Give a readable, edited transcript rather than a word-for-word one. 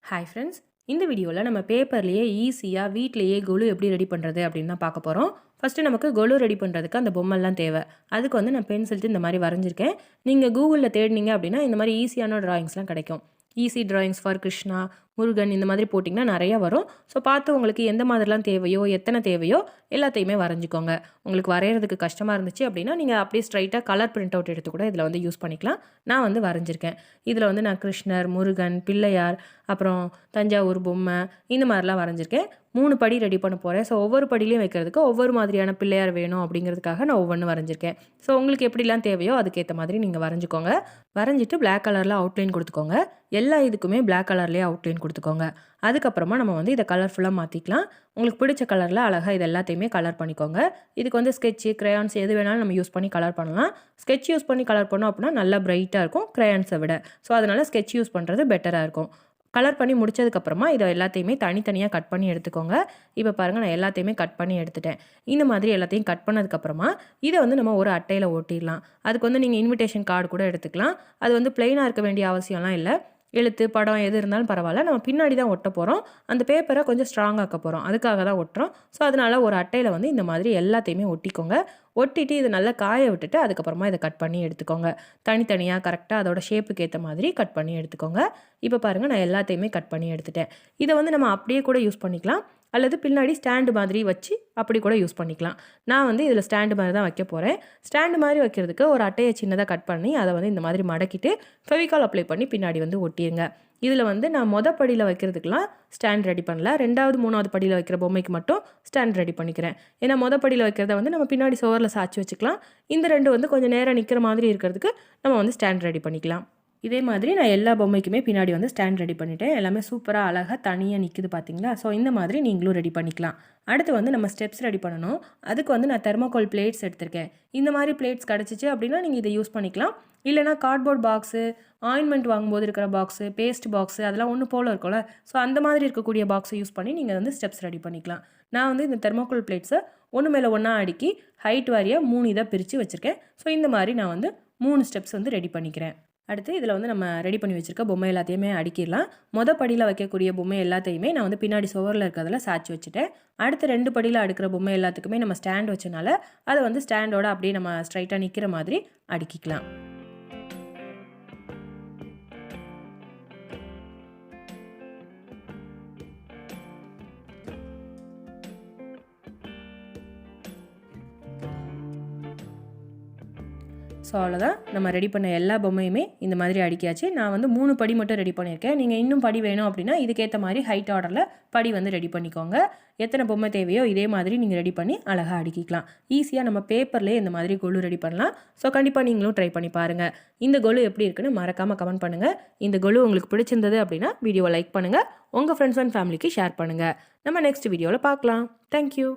Hi friends, இந்த வீடியோவில் நம்ம பேப்பர்லேயே ஈஸியாக வீட்டிலேயே கொலு எப்படி ரெடி பண்ணுறது அப்படின்னு தான் பார்க்க போகிறோம். ஃபஸ்ட்டு நமக்கு கொலு ரெடி பண்ணுறதுக்கு அந்த பொம்மைலாம் தேவை. அதுக்கு வந்து நான் பென்சில்ட்டு இந்த மாதிரி வரைஞ்சிருக்கேன். நீங்கள் கூகுளில் தேடினீங்க அப்படின்னா இந்த மாதிரி ஈஸியான ட்ராயிங்ஸ்லாம் கிடைக்கும். Easy drawings for Krishna, Murugan இந்த மாதிரி போட்டிங்கன்னா நிறையா வரும். ஸோ பார்த்து உங்களுக்கு எந்த மாதிரிலாம் தேவையோ எத்தனை தேவையோ எல்லாத்தையுமே வரைஞ்சிக்கோங்க. உங்களுக்கு வரைகிறதுக்கு கஷ்டமாக இருந்துச்சு அப்படின்னா நீங்கள் அப்படியே ஸ்ட்ரைட்டாக கலர் பிரிண்ட் அவுட் எடுத்து கூட இதில் வந்து யூஸ் பண்ணிக்கலாம். நான் வந்து வரைஞ்சிருக்கேன். இதில் வந்து நான் கிருஷ்ணர், முருகன், பிள்ளையார், அப்புறம் தஞ்சாவூர் பொம்மை இந்த மாதிரிலாம் வரைஞ்சிருக்கேன். 3 படி ரெடி பண்ண போகிறேன். ஸோ ஒவ்வொரு படிலையும் வைக்கிறதுக்கு ஒவ்வொரு மாதிரியான பிள்ளையார் வேணும் அப்படிங்கிறதுக்காக நான் ஒவ்வொன்று வரைஞ்சிருக்கேன். ஸோ உங்களுக்கு எப்படிலாம் தேவையோ அதுக்கேற்ற மாதிரி நீங்கள் வரைஞ்சிக்கோங்க. வரைஞ்சிட்டு பிளாக் கலரில் அவுட்லைன் கொடுத்துக்கோங்க. எல்லா இதுக்குமே பிளாக் கலர்லேயே அவுட்லைன் கொடுத்துக்கோங்க. அதுக்கப்புறமா நம்ம வந்து இதை கலர்ஃபுல்லாக மாற்றிக்கலாம். உங்களுக்கு பிடிச்ச கலரில் அழகாக இது எல்லாத்தையுமே கலர் பண்ணிக்கோங்க. இதுக்கு வந்து ஸ்கெட்சு, கிரையான்ஸ் எது வேணாலும் நம்ம யூஸ் பண்ணி கலர் பண்ணலாம். ஸ்கெட்ச் யூஸ் பண்ணி கலர் பண்ணோம் அப்படின்னா நல்லா பிரைட்டாக இருக்கும் கிரையான்ஸை விட. ஸோ அதனால் ஸ்கெட்ச் யூஸ் பண்ணுறது பெட்டராக இருக்கும். கலர் பண்ணி முடிச்சதுக்கப்புறமா இதை எல்லாத்தையுமே தனித்தனியாக கட் பண்ணி எடுத்துக்கோங்க. இப்போ பாருங்கள், நான் எல்லாத்தையுமே கட் பண்ணி எடுத்துட்டேன். இந்த மாதிரி எல்லாத்தையும் கட் பண்ணதுக்கப்புறமா இதை வந்து நம்ம ஒரு அட்டையில் ஒட்டிடலாம். அதுக்கு வந்து நீங்கள் இன்விடேஷன் கார்டு கூட எடுத்துக்கலாம். அது வந்து பிளெயினாக இருக்க வேண்டிய அவசியம்லாம் இல்லை. எழுத்து, படம் எது இருந்தாலும் பரவாயில்ல. நம்ம பின்னாடி தான் ஒட்ட போகிறோம். அந்த பேப்பரை கொஞ்சம் ஸ்ட்ராங்காக்க போகிறோம். அதுக்காக தான் ஒட்டுறோம். ஸோ அதனால் ஒரு அட்டையில் வந்து இந்த மாதிரி எல்லாத்தையுமே ஒட்டிக்கோங்க. ஒட்டிட்டு இதை நல்லா காய விட்டுட்டு அதுக்கப்புறமா இதை கட் பண்ணி எடுத்துக்கோங்க. தனித்தனியாக கரெக்டாக அதோட ஷேப்புக்கு ஏற்ற மாதிரி கட் பண்ணி எடுத்துக்கோங்க. இப்போ பாருங்கள், நான் எல்லாத்தையுமே கட் பண்ணி எடுத்துட்டேன். இதை வந்து நம்ம அப்படியே கூட யூஸ் பண்ணிக்கலாம், அல்லது பின்னாடி ஸ்டாண்டு மாதிரி வச்சு அப்படி கூட யூஸ் பண்ணிக்கலாம். நான் வந்து இதில் ஸ்டாண்டு மாதிரி தான் வைக்க போகிறேன். ஸ்டாண்டு மாதிரி வைக்கிறதுக்கு ஒரு அட்டையை சின்னதாக கட் பண்ணி அதை வந்து இந்த மாதிரி மடக்கிட்டு ஃபெவிகால் அப்ளை பண்ணி பின்னாடி வந்து ஒட்டிடுங்க. இதில் வந்து நான் படியில் வைக்கிறதுக்கெலாம் ஸ்டாண்ட் ரெடி பண்ணல. 2வது 3வது படியில் வைக்கிற பொம்மைக்கு மட்டும் ஸ்டாண்ட் ரெடி பண்ணிக்கிறேன். ஏன்னா படியில் வைக்கிறத வந்து நம்ம பின்னாடி சுவரில் சாய்ச்சி வச்சுக்கலாம். இந்த 2 வந்து கொஞ்சம் நேரம் நிற்கிற மாதிரி இருக்கிறதுக்கு நம்ம வந்து ஸ்டாண்ட் ரெடி பண்ணிக்கலாம். இதே மாதிரி நான் எல்லா பொம்மைக்குமே பின்னாடி வந்து ஸ்டாண்ட் ரெடி பண்ணிட்டேன். எல்லாமே சூப்பராக அழகாக தனியாக நிற்குது பார்த்தீங்களா? ஸோ இந்த மாதிரி நீங்களும் ரெடி பண்ணிக்கலாம். அடுத்து வந்து நம்ம ஸ்டெப்ஸ் ரெடி பண்ணணும். அதுக்கு வந்து நான் தெர்மோகோல் பிளேட்ஸ் எடுத்திருக்கேன். இந்த மாதிரி பிளேட்ஸ் கிடச்சிச்சு அப்படின்னா நீங்கள் இதை யூஸ் பண்ணிக்கலாம். இல்லைனா கார்ட்போர்ட் பாக்ஸு, ஆயின்மெண்ட் வாங்கும்போது இருக்கிற பாக்ஸு, பேஸ்ட் பாக்ஸு அதெல்லாம் ஒன்று போல் இருக்கும்ல. ஸோ அந்த மாதிரி இருக்கக்கூடிய பாக்ஸை யூஸ் பண்ணி நீங்கள் வந்து ஸ்டெப்ஸ் ரெடி பண்ணிக்கலாம். நான் வந்து இந்த தெர்மோகோல் பிளேட்ஸை ஒன்று மேலே ஒன்றா அடுக்கி ஹைட் வாரியாக 3 இதாக பிரித்து வச்சுருக்கேன். ஸோ இந்த மாதிரி நான் வந்து 3 ஸ்டெப்ஸ் வந்து ரெடி பண்ணிக்கிறேன். அடுத்து இதில் வந்து நம்ம ரெடி பண்ணி வச்சுருக்க பொம்மை எல்லாத்தையுமே அடுக்கிடலாம். படியில் வைக்கக்கூடிய பொம்மை எல்லாத்தையுமே நான் வந்து பின்னாடி சுவரில் இருக்கிறதுல சாய்ச்சி வச்சுட்டேன். அடுத்து 2 படியில் அடுக்கிற பொம்மை எல்லாத்துக்குமே நம்ம ஸ்டாண்ட் வச்சனால அதை வந்து ஸ்டாண்டோட அப்படியே நம்ம ஸ்ட்ரைட்டாக நிற்கிற மாதிரி அடுக்கிக்கலாம். ஸோ அவ்வளோதான், நம்ம ரெடி பண்ண எல்லா பொம்மையுமே இந்த மாதிரி அடுக்கியாச்சு. நான் வந்து 3 படி மட்டும் ரெடி பண்ணியிருக்கேன். நீங்கள் இன்னும் படி வேணும் அப்படின்னா இதுக்கேற்ற மாதிரி ஹைட் ஆர்டரில் படி வந்து ரெடி பண்ணிக்கோங்க. எத்தனை பொம்மை தேவையோ இதே மாதிரி நீங்கள் ரெடி பண்ணி அழகாக அடுக்கிக்கலாம். ஈஸியாக நம்ம பேப்பர்லேயே இந்த மாதிரி கொலு ரெடி பண்ணலாம். ஸோ கண்டிப்பாக நீங்களும் ட்ரை பண்ணி பாருங்கள். இந்த கொலு எப்படி இருக்குன்னு மறக்காமல் கமெண்ட் பண்ணுங்கள். இந்த கொலு உங்களுக்கு பிடிச்சிருந்தது அப்படின்னா வீடியோவை லைக் பண்ணுங்கள். உங்கள் ஃப்ரெண்ட்ஸ் அண்ட் ஃபேமிலிக்கு ஷேர் பண்ணுங்கள். நம்ம நெக்ஸ்ட் வீடியோவில் பார்க்கலாம். தேங்க்யூ.